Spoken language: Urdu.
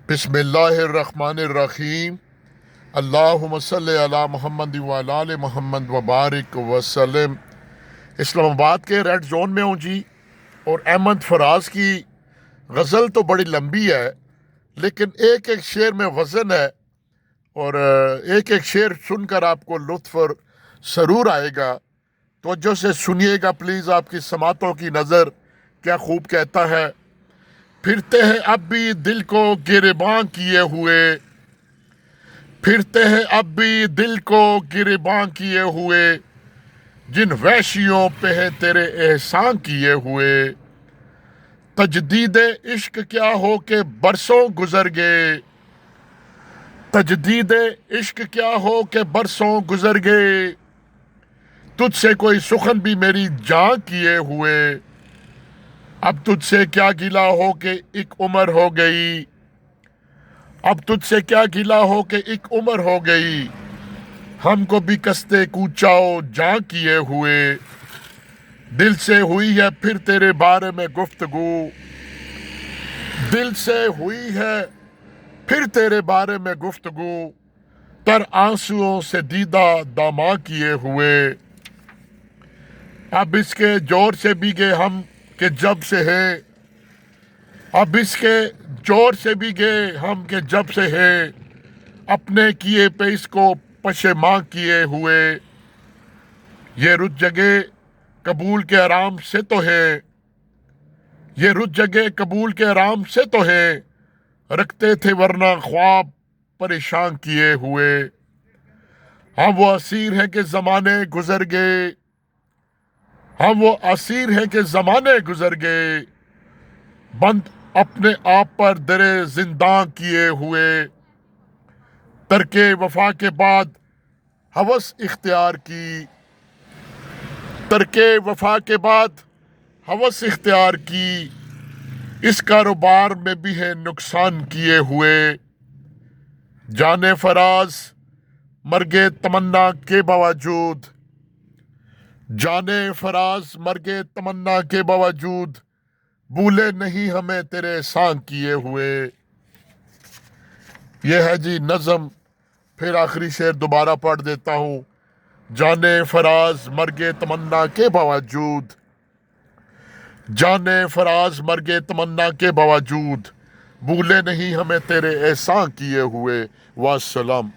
بسم اللہ الرحمن الرحیم۔ اللہم صلی علی محمد وعلی آل محمد وبارک وسلم۔ اسلام آباد کے ریڈ زون میں ہوں جی، اور احمد فراز کی غزل تو بڑی لمبی ہے، لیکن ایک ایک شعر میں وزن ہے، اور ایک ایک شعر سن کر آپ کو لطف اور سرور آئے گا۔ توجہ سے سنیے گا پلیز، آپ کی سماعتوں کی نظر کیا خوب کہتا ہے۔ پھرتے ہیں اب بھی دل کو گریباں کیے ہوئے، پھرتے ہیں اب بھی دل کو گریباں کیے ہوئے، جن وحشیوں پہ ہے تیرے احسان کیے ہوئے۔ تجدید عشق کیا ہو کہ برسوں گزر گئے، تجدید عشق کیا ہو کہ برسوں گزر گئے، تجھ سے کوئی سخن بھی میری جاں کیے ہوئے۔ اب تجھ سے کیا گلہ ہو کہ ایک عمر ہو گئی، اب تجھ سے کیا گلہ ہو کہ ایک عمر ہو گئی، ہم کو بھی کستے کوچاؤ جاں کیے ہوئے۔ دل سے ہوئی ہے پھر تیرے بارے میں گفتگو، دل سے ہوئی ہے پھر تیرے بارے میں گفتگو، تر آنسوؤں سے دیدہ داماں کیے ہوئے۔ اب اس کے جور سے بھیگے ہم کہ جب سے ہے، اب اس کے جور سے بھیگے ہم کہ جب سے ہے، اپنے کیے پہ اس کو پشیماں کیے ہوئے۔ یہ رت جگہ قبول کے آرام سے تو ہے، یہ رت جگہ قبول کے آرام سے تو ہے، رکھتے تھے ورنہ خواب پریشان کیے ہوئے۔ ہم وہ اسیر ہیں کہ زمانے گزر گئے، ہم وہ اسیر ہیں کہ زمانے گزر گئے، بند اپنے آپ پر درے زنداں کیے ہوئے۔ ترک وفا کے بعد ہوس اختیار کی، ترک وفا کے بعد ہوس اختیار کی، اس کاروبار میں بھی ہے نقصان کیے ہوئے۔ جانے فراز مرگے تمنا کے باوجود، جانے فراز مرگے تمنا کے باوجود، بھولے نہیں ہمیں تیرے احسان کیے ہوئے۔ یہ ہے جی نظم، پھر آخری شعر دوبارہ پڑھ دیتا ہوں۔ جانے فراز مرگے تمنا کے باوجود، جانے فراز مرگے تمنا کے باوجود، بھولے نہیں ہمیں تیرے احسان کیے ہوئے۔ والسلام۔